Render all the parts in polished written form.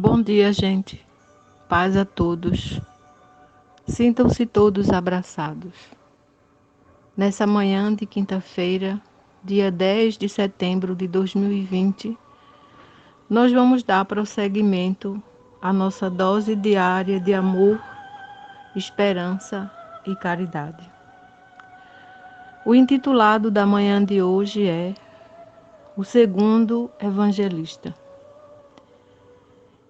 Bom dia, gente. Paz a todos. Sintam-se todos abraçados. Nessa manhã de quinta-feira, dia 10 de setembro de 2020, nós vamos dar prosseguimento à nossa dose diária de amor, esperança e caridade. O intitulado da manhã de hoje é O Segundo Evangelista.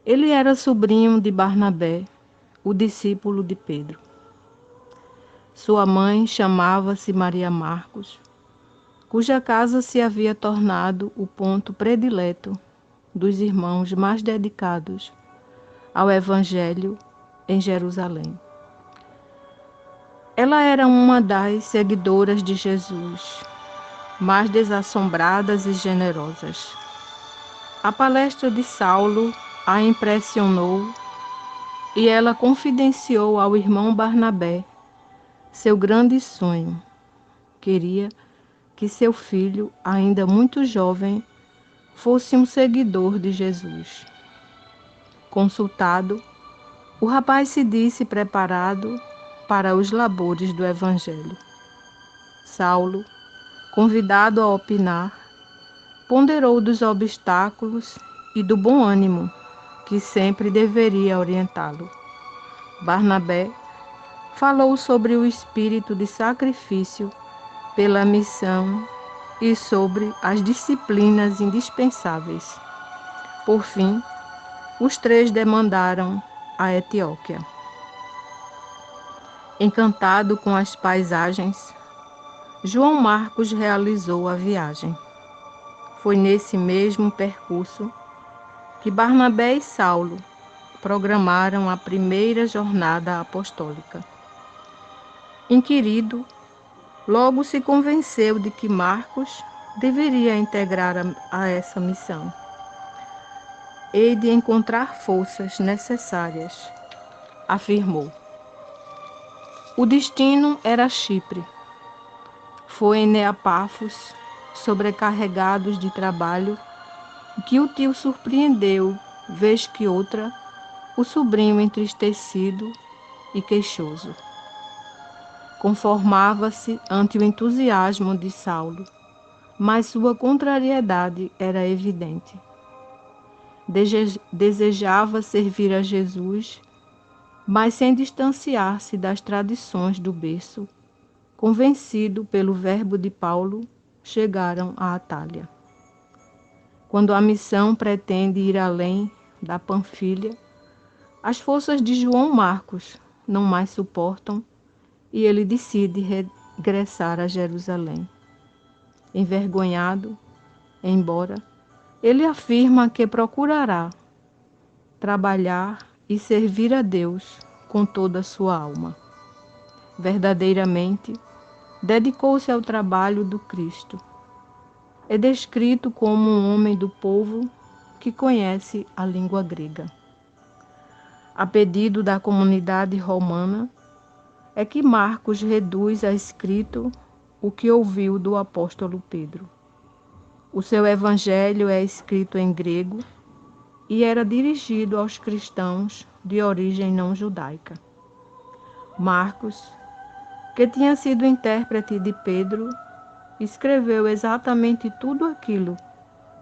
Ele era sobrinho de Barnabé, o discípulo de Pedro. Sua mãe chamava-se Maria Marcos, cuja casa se havia tornado o ponto predileto dos irmãos mais dedicados ao Evangelho em Jerusalém. Ela era uma das seguidoras de Jesus, mais desassombradas e generosas. A palestra de Saulo a impressionou e ela confidenciou ao irmão Barnabé seu grande sonho. Queria que seu filho, ainda muito jovem, fosse um seguidor de Jesus. Consultado, o rapaz se disse preparado para os labores do Evangelho. Saulo, convidado a opinar, ponderou dos obstáculos e do bom ânimo que sempre deveria orientá-lo. Barnabé falou sobre o espírito de sacrifício pela missão e sobre as disciplinas indispensáveis. Por fim, os três demandaram a Etiópia. Encantado com as paisagens, João Marcos realizou a viagem. Foi nesse mesmo percurso que Barnabé e Saulo programaram a primeira jornada apostólica. Inquirido, logo se convenceu de que Marcos deveria integrar a essa missão. Hei de encontrar forças necessárias, afirmou. O destino era Chipre. Foi em Neapafos, sobrecarregados de trabalho, que o tio surpreendeu, vez que outra, o sobrinho entristecido e queixoso. Conformava-se ante o entusiasmo de Saulo, mas sua contrariedade era evidente. Desejava servir a Jesus, mas sem distanciar-se das tradições do berço, convencido pelo verbo de Paulo, chegaram a Atália. Quando a missão pretende ir além da Panfilha, as forças de João Marcos não mais suportam e ele decide regressar a Jerusalém. Envergonhado, embora, ele afirma que procurará trabalhar e servir a Deus com toda a sua alma. Verdadeiramente, dedicou-se ao trabalho do Cristo. É descrito como um homem do povo que conhece a língua grega. A pedido da comunidade romana, é que Marcos reduz a escrito o que ouviu do apóstolo Pedro. O seu evangelho é escrito em grego e era dirigido aos cristãos de origem não judaica. Marcos, que tinha sido intérprete de Pedro, escreveu exatamente tudo aquilo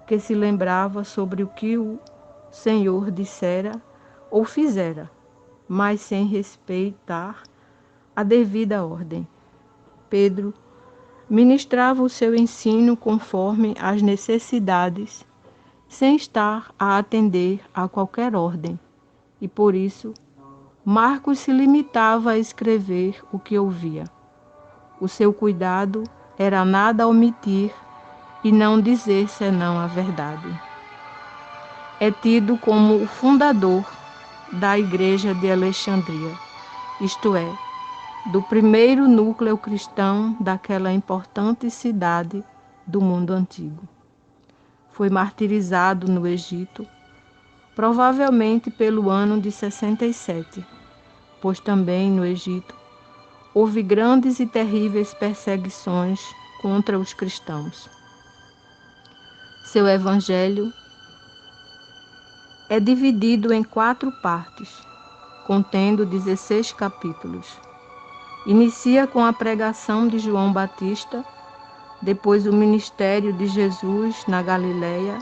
que se lembrava sobre o que o Senhor dissera ou fizera, mas sem respeitar a devida ordem. Pedro ministrava o seu ensino conforme as necessidades, sem estar a atender a qualquer ordem, e por isso Marcos se limitava a escrever o que ouvia. O seu cuidado era nada omitir e não dizer senão a verdade. É tido como o fundador da Igreja de Alexandria, isto é, do primeiro núcleo cristão daquela importante cidade do mundo antigo. Foi martirizado no Egito, provavelmente pelo ano de 67, pois também no Egito houve grandes e terríveis perseguições contra os cristãos. Seu evangelho é dividido em 4 partes, contendo 16 capítulos. Inicia com a pregação de João Batista, depois o ministério de Jesus na Galileia.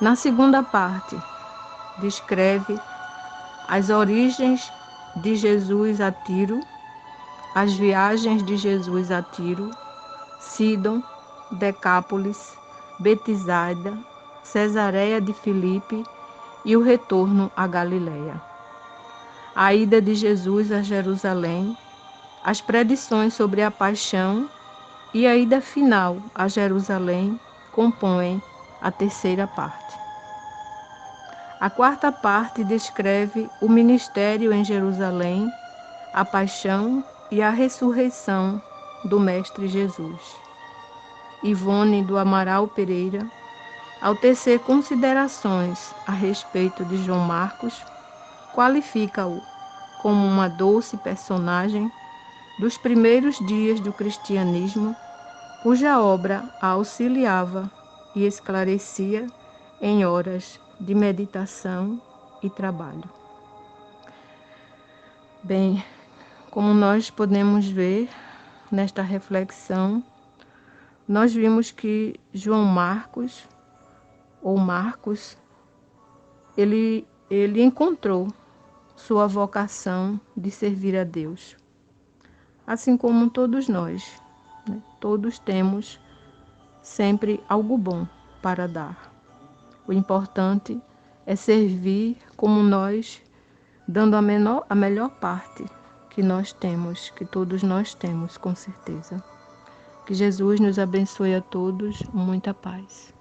Na segunda parte, descreve as origens de Jesus a Tiro, as viagens de Jesus a Tiro, Sidom, Decápolis, Betsaida, Cesareia de Filipe e o retorno à Galileia. A ida de Jesus a Jerusalém, as predições sobre a paixão e a ida final a Jerusalém compõem a terceira parte. A quarta parte descreve o ministério em Jerusalém, a paixão e a ressurreição do Mestre Jesus. Ivone do Amaral Pereira, ao tecer considerações a respeito de João Marcos, qualifica-o como uma doce personagem dos primeiros dias do cristianismo, cuja obra a auxiliava e esclarecia em horas de meditação e trabalho. Bem, como nós podemos ver nesta reflexão, nós vimos que João Marcos, ou Marcos, ele encontrou sua vocação de servir a Deus. Assim como todos nós, né? Todos temos sempre algo bom para dar. O importante é servir como nós, dando a melhor parte que nós temos, que todos nós temos, com certeza. Que Jesus nos abençoe a todos, muita paz.